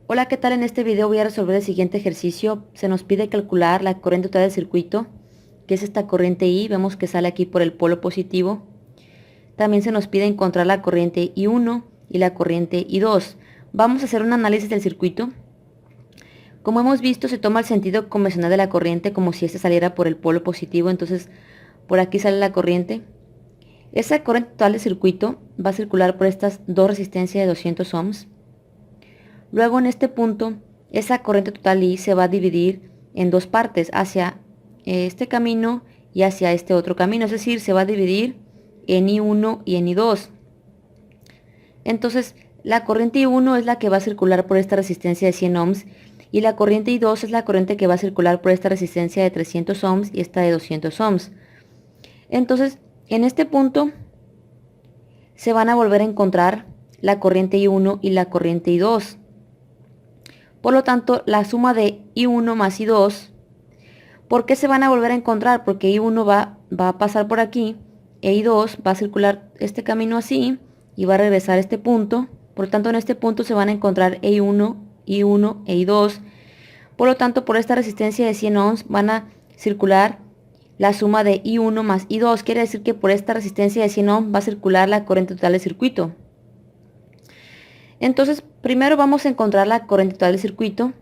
Hola, ¿qué tal? En este video voy a resolver el siguiente ejercicio. Se nos pide calcular la corriente total del circuito, que es esta corriente I. Vemos que sale aquí por el polo positivo. También se nos pide encontrar la corriente I1 y la corriente I2. Vamos a hacer un análisis del circuito. Como hemos visto, se toma el sentido convencional de la corriente como si ésta saliera por el polo positivo. Entonces, por aquí sale la corriente. Esa corriente total del circuito va a circular por estas dos resistencias de 200 ohms. Luego en este punto, esa corriente total I se va a dividir en dos partes, hacia este camino y hacia este otro camino, es decir, se va a dividir en I1 y en I2. Entonces, la corriente I1 es la que va a circular por esta resistencia de 100 ohms y la corriente I2 es la corriente que va a circular por esta resistencia de 300 ohms y esta de 200 ohms. Entonces, en este punto se van a volver a encontrar la corriente I1 y la corriente I2. Por lo tanto, la suma de I1 más I2, ¿por qué se van a volver a encontrar? Porque I1 va a pasar por aquí, e I2 va a circular este camino así, y va a regresar a este punto. Por lo tanto, en este punto se van a encontrar I1, I1 e I2. Por lo tanto, por esta resistencia de 100 ohms van a circular la suma de I1 más I2. Quiere decir que por esta resistencia de 100 ohms va a circular la corriente total del circuito. Entonces, primero vamos a encontrar la corriente total del circuito.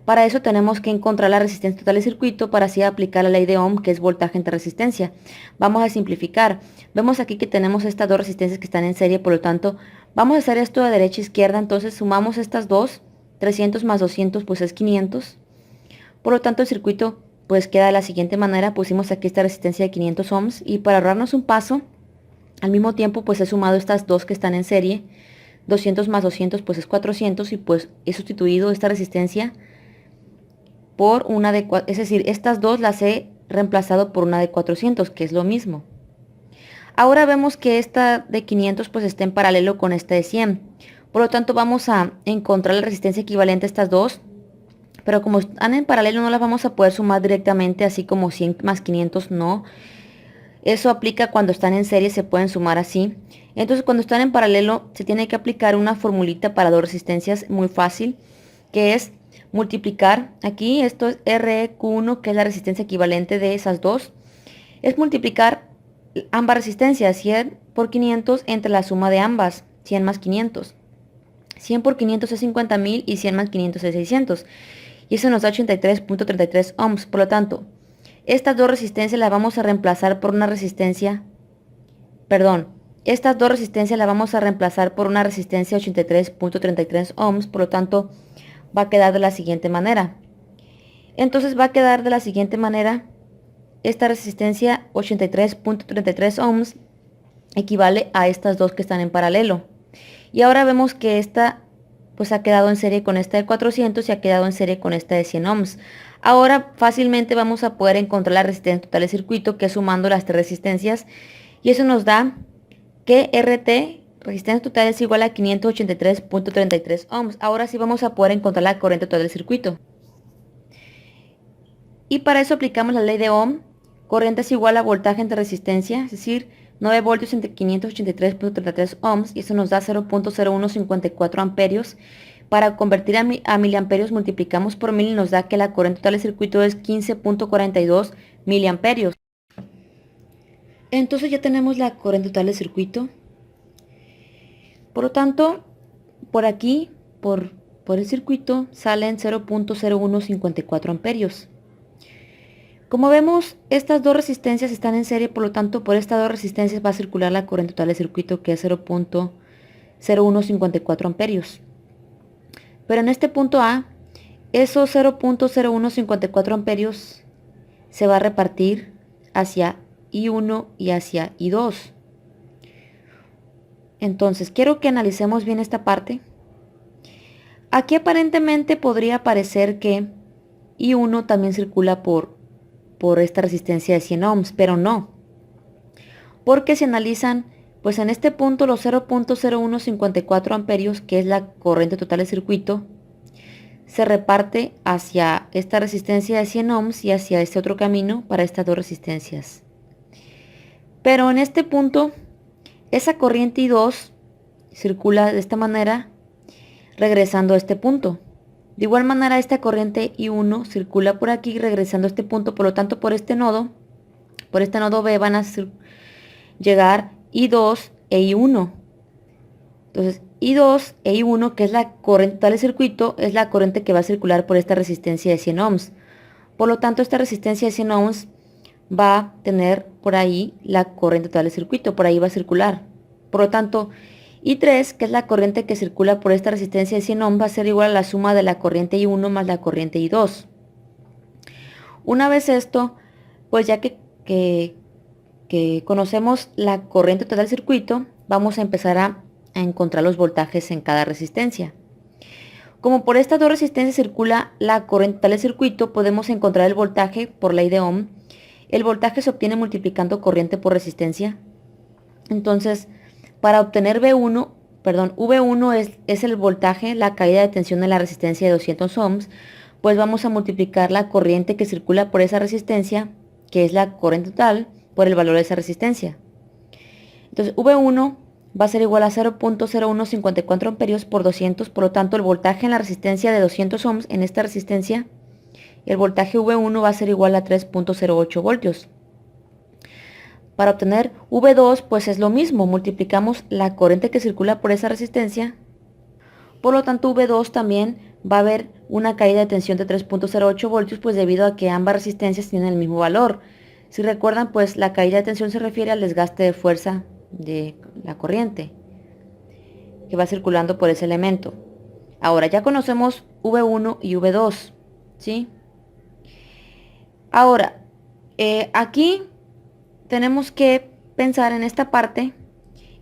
Para eso tenemos que encontrar la resistencia total del circuito para así aplicar la ley de Ohm, que es voltaje entre resistencia. Vamos a simplificar. Vemos aquí que tenemos estas dos resistencias que están en serie, por lo tanto, vamos a hacer esto de derecha a izquierda. Entonces sumamos estas dos, 300 más 200 pues es 500. Por lo tanto, el circuito pues queda de la siguiente manera. Pusimos aquí esta resistencia de 500 ohms y para ahorrarnos un paso, al mismo tiempo pues he sumado estas dos que están en serie. 200 más 200 pues es 400 y pues he sustituido esta resistencia por una de, es decir, estas dos las he reemplazado por una de 400, que es lo mismo. Ahora vemos que esta de 500 pues está en paralelo con esta de 100. Por lo tanto vamos a encontrar la resistencia equivalente a estas dos, pero como están en paralelo no las vamos a poder sumar directamente, así como 100 más 500 no. Eso aplica cuando están en serie, se pueden sumar así. Entonces cuando están en paralelo se tiene que aplicar una formulita para dos resistencias muy fácil, que es multiplicar. Aquí esto es REQ1, que es la resistencia equivalente de esas dos. Es multiplicar ambas resistencias, 100 por 500 entre la suma de ambas, 100 más 500. 100 por 500 es 50.000 y 100 más 500 es 600. Y eso nos da 83.33 ohms. Por lo tanto, estas dos resistencias las vamos a reemplazar por una resistencia, estas dos resistencias las vamos a reemplazar por una resistencia 83.33 ohms, por lo tanto va a quedar de la siguiente manera. Entonces va a quedar de la siguiente manera, esta resistencia 83.33 ohms equivale a estas dos que están en paralelo. Y ahora vemos que esta pues ha quedado en serie con esta de 400 y ha quedado en serie con esta de 100 ohms. Ahora fácilmente vamos a poder encontrar la resistencia total del circuito, que es sumando las tres resistencias, y eso nos da que RT, resistencia total, es igual a 583.33 ohms. Ahora sí vamos a poder encontrar la corriente total del circuito. Y para eso aplicamos la ley de Ohm. Corriente es igual a voltaje entre resistencia, es decir, 9 voltios entre 583.33 ohms, y eso nos da 0.0154 amperios. Para convertir a miliamperios multiplicamos por 1000 y nos da que la corriente total del circuito es 15.42 miliamperios. Entonces ya tenemos la corriente total del circuito. Por lo tanto, por aquí, por el circuito, salen 0.0154 amperios. Como vemos, estas dos resistencias están en serie, por lo tanto, por estas dos resistencias va a circular la corriente total del circuito, que es 0.0154 amperios. Pero en este punto A, esos 0.0154 amperios se va a repartir hacia I1 y hacia I2. Entonces, quiero que analicemos bien esta parte. Aquí aparentemente podría parecer que I1 también circula por esta resistencia de 100 ohms, pero no. Porque si analizan, pues en este punto los 0.0154 amperios, que es la corriente total del circuito, se reparte hacia esta resistencia de 100 ohms y hacia este otro camino para estas dos resistencias. Pero en este punto, esa corriente I2 circula de esta manera, regresando a este punto. De igual manera, esta corriente I1 circula por aquí regresando a este punto, por lo tanto por este nodo B van a llegar I2 e I1. Entonces, I2 e I1, que es la corriente total del circuito, es la corriente que va a circular por esta resistencia de 100 ohms. Por lo tanto, esta resistencia de 100 ohms va a tener por ahí la corriente total del circuito, por ahí va a circular. Por lo tanto, I3, que es la corriente que circula por esta resistencia de 100 ohms, va a ser igual a la suma de la corriente I1 más la corriente I2. Una vez esto, pues ya que conocemos la corriente total del circuito, vamos a empezar a encontrar los voltajes en cada resistencia. Como por estas dos resistencias circula la corriente total del circuito, podemos encontrar el voltaje por ley de Ohm. El voltaje se obtiene multiplicando corriente por resistencia. Entonces, para obtener V1 es el voltaje, la caída de tensión de la resistencia de 200 ohms, pues vamos a multiplicar la corriente que circula por esa resistencia, que es la corriente total, por el valor de esa resistencia. Entonces, V1 va a ser igual a 0.0154 amperios por 200, por lo tanto el voltaje en la resistencia de 200 ohms en esta resistencia, el voltaje V1 va a ser igual a 3.08 voltios. Para obtener V2 pues es lo mismo, multiplicamos la corriente que circula por esa resistencia, por lo tanto V2 también va a haber una caída de tensión de 3.08 voltios, pues debido a que ambas resistencias tienen el mismo valor. Si recuerdan, pues la caída de tensión se refiere al desgaste de fuerza de la corriente que va circulando por ese elemento. Ahora ya conocemos V1 y V2, ¿sí? Ahora, aquí tenemos que pensar en esta parte,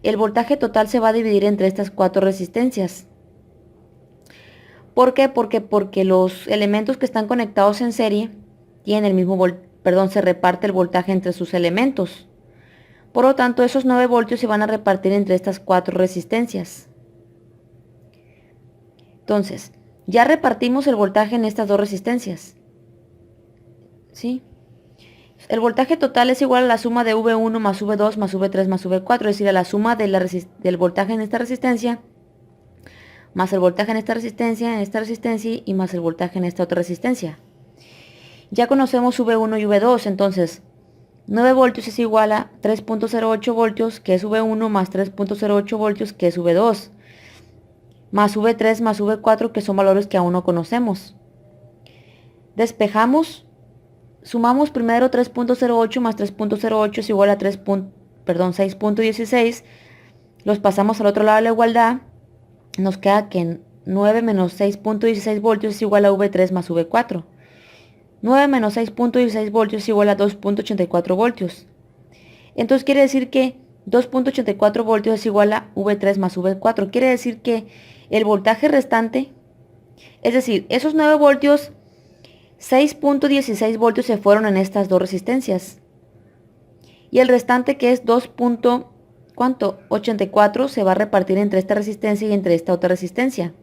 el voltaje total se va a dividir entre estas cuatro resistencias. ¿Por qué? Porque los elementos que están conectados en serie tienen el mismo se reparte el voltaje entre sus elementos. Por lo tanto, esos 9 voltios se van a repartir entre estas cuatro resistencias. Entonces, ya repartimos el voltaje en estas dos resistencias, ¿sí? El voltaje total es igual a la suma de V1 más V2 más V3 más V4, es decir, a la suma del voltaje en esta resistencia, más el voltaje en esta resistencia y más el voltaje en esta otra resistencia. Ya conocemos V1 y V2, entonces 9 voltios es igual a 3.08 voltios, que es V1, más 3.08 voltios, que es V2, más V3 más V4, que son valores que aún no conocemos. Despejamos, sumamos primero 3.08 más 3.08 es igual a 6.16, los pasamos al otro lado de la igualdad, nos queda que 9 menos 6.16 voltios es igual a V3 más V4. 9 menos 6.16 voltios es igual a 2.84 voltios. Entonces quiere decir que 2.84 voltios es igual a V3 más V4. Quiere decir que el voltaje restante, es decir, esos 9 voltios, 6.16 voltios se fueron en estas dos resistencias. Y el restante, que es 2.84, se va a repartir entre esta resistencia y entre esta otra resistencia.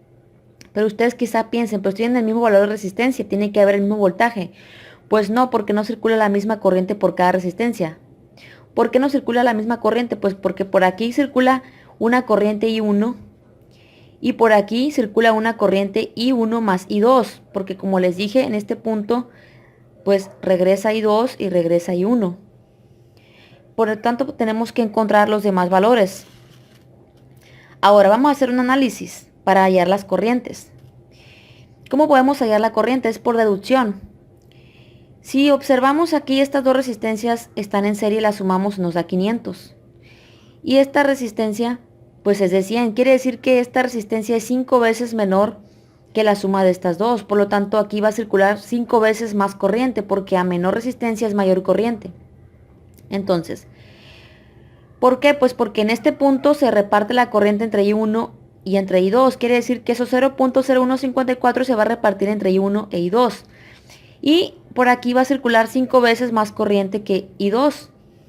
Pero ustedes quizá piensen, pues tienen el mismo valor de resistencia, tiene que haber el mismo voltaje. Pues no, porque no circula la misma corriente por cada resistencia. ¿Por qué no circula la misma corriente? Pues porque por aquí circula una corriente I1 y por aquí circula una corriente I1 más I2, porque como les dije en este punto, pues regresa I2 y regresa I1. Por lo tanto, tenemos que encontrar los demás valores. Ahora vamos a hacer un análisis para hallar las corrientes. ¿Cómo podemos hallar la corriente? Es por deducción. Si observamos aquí, estas dos resistencias están en serie, las sumamos, nos da 500. Y esta resistencia, pues es de 100. Quiere decir que esta resistencia es 5 veces menor que la suma de estas dos. Por lo tanto, aquí va a circular 5 veces más corriente, porque a menor resistencia es mayor corriente. Entonces, ¿por qué? Pues porque en este punto se reparte la corriente entre I1 y entre I2, quiere decir que esos 0.0154 se va a repartir entre I1 e I2. Y por aquí va a circular 5 veces más corriente que I2.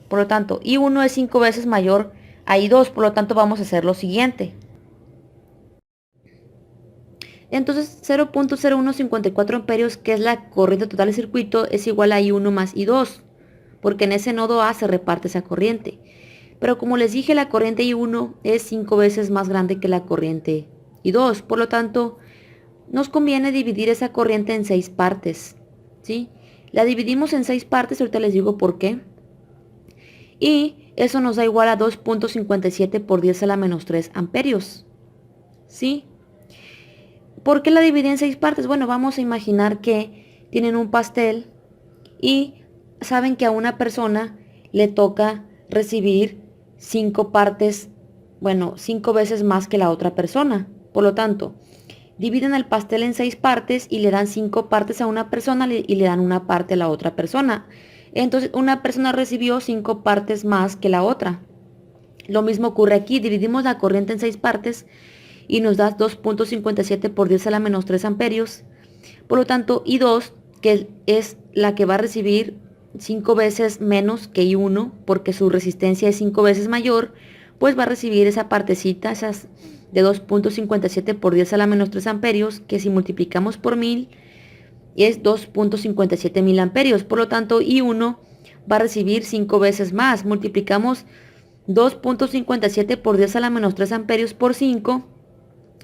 Por lo tanto, I1 es 5 veces mayor a I2, por lo tanto vamos a hacer lo siguiente. Entonces 0.0154 amperios, que es la corriente total del circuito, es igual a I1 más I2, porque en ese nodo A se reparte esa corriente. Pero como les dije, la corriente I1 es 5 veces más grande que la corriente I2. Por lo tanto, nos conviene dividir esa corriente en 6 partes, ¿sí? La dividimos en 6 partes, ahorita les digo por qué. Y eso nos da igual a 2.57 por 10 a la menos 3 amperios, ¿sí? ¿Por qué la dividí en 6 partes? Bueno, vamos a imaginar que tienen un pastel y saben que a una persona le toca recibir 5 partes, bueno, 5 veces más que la otra persona. Por lo tanto, dividen el pastel en 6 partes y le dan 5 partes a una persona y le dan una parte a la otra persona. Entonces, una persona recibió 5 partes más que la otra. Lo mismo ocurre aquí, dividimos la corriente en 6 partes y nos da 2.57 por 10 a la menos 3 amperios. Por lo tanto, I2, que es la que va a recibir 5 veces menos que I1, porque su resistencia es 5 veces mayor, pues va a recibir esa partecita, esas de 2.57 por 10 a la menos 3 amperios, que si multiplicamos por 1000 es 2.57 mil amperios. Por lo tanto, I1 va a recibir 5 veces más. Multiplicamos 2.57 por 10 a la menos 3 amperios por 5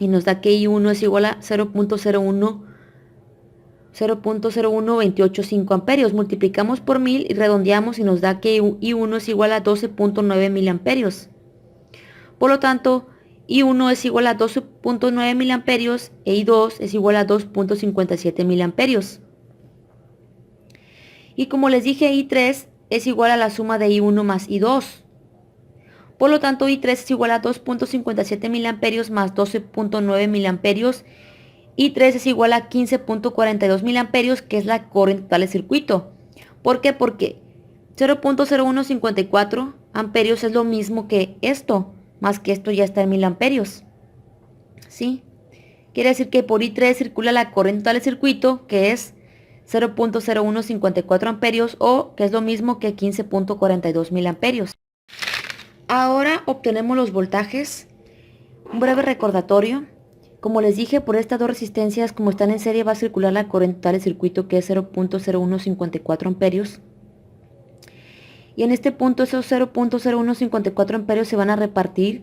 y nos da que I1 es igual a 0.01285 amperios. Multiplicamos por 1000 y redondeamos y nos da que I1 es igual a 12.9 miliamperios. Por lo tanto, I1 es igual a 12.9 miliamperios e I2 es igual a 2.57 miliamperios. Y como les dije, I3 es igual a la suma de I1 más I2. Por lo tanto, I3 es igual a 2.57 miliamperios más 12.9 miliamperios. I3 es igual a 15.42 miliamperios, que es la corriente total del circuito. ¿Por qué? Porque 0.0154 amperios es lo mismo que esto, más que esto ya está en miliamperios. ¿Sí? Quiere decir que por I3 circula la corriente total del circuito, que es 0.0154 amperios, o que es lo mismo que 15.42 miliamperios. Ahora obtenemos los voltajes. Un breve recordatorio. Como les dije, por estas dos resistencias, como están en serie, va a circular la corriente total del circuito, que es 0.0154 amperios. Y en este punto esos 0.0154 amperios se van a repartir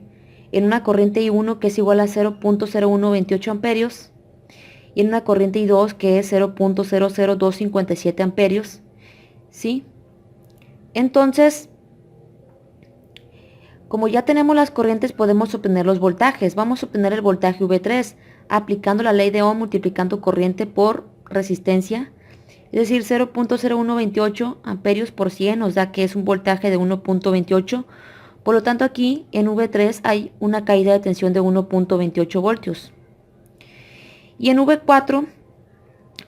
en una corriente I1 que es igual a 0.0128 amperios y en una corriente I2 que es 0.00257 amperios. ¿Sí? Entonces, como ya tenemos las corrientes, podemos obtener los voltajes. Vamos a obtener el voltaje V3 aplicando la ley de Ohm, multiplicando corriente por resistencia. Es decir, 0.0128 amperios por 100 nos da que es un voltaje de 1.28. Por lo tanto, aquí en V3 hay una caída de tensión de 1.28 voltios. Y en V4,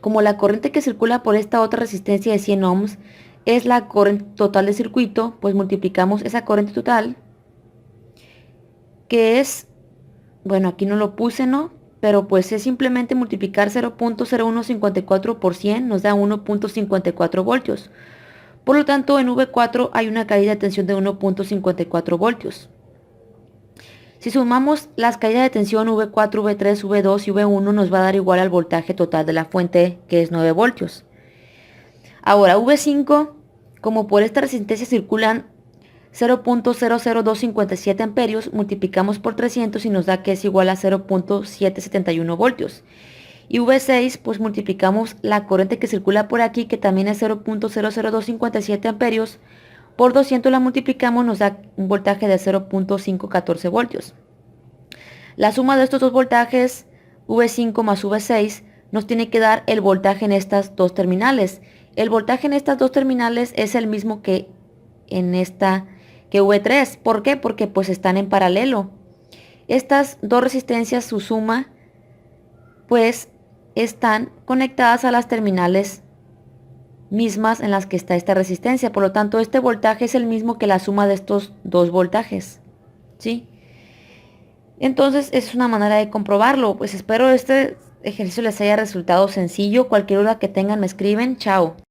como la corriente que circula por esta otra resistencia de 100 ohms es la corriente total de circuito, pues multiplicamos esa corriente total, que es, bueno, aquí no lo puse, ¿no? Pero pues es simplemente multiplicar 0.0154 por 100, nos da 1.54 voltios. Por lo tanto, en V4 hay una caída de tensión de 1.54 voltios. Si sumamos las caídas de tensión V4, V3, V2 y V1 nos va a dar igual al voltaje total de la fuente, que es 9 voltios. Ahora, V5, como por esta resistencia circulan 0.00257 amperios, multiplicamos por 300 y nos da que es igual a 0.771 voltios. Y V6, pues multiplicamos la corriente que circula por aquí, que también es 0.00257 amperios, por 200 la multiplicamos, nos da un voltaje de 0.514 voltios. La suma de estos dos voltajes, V5 más V6, nos tiene que dar el voltaje en estas dos terminales. El voltaje en estas dos terminales es el mismo que en esta que V3. ¿Por qué? Porque pues están en paralelo. Estas dos resistencias, su suma, pues están conectadas a las terminales mismas en las que está esta resistencia. Por lo tanto, este voltaje es el mismo que la suma de estos dos voltajes. ¿Sí? Entonces, es una manera de comprobarlo. Pues espero este ejercicio les haya resultado sencillo. Cualquier duda que tengan me escriben. Chao.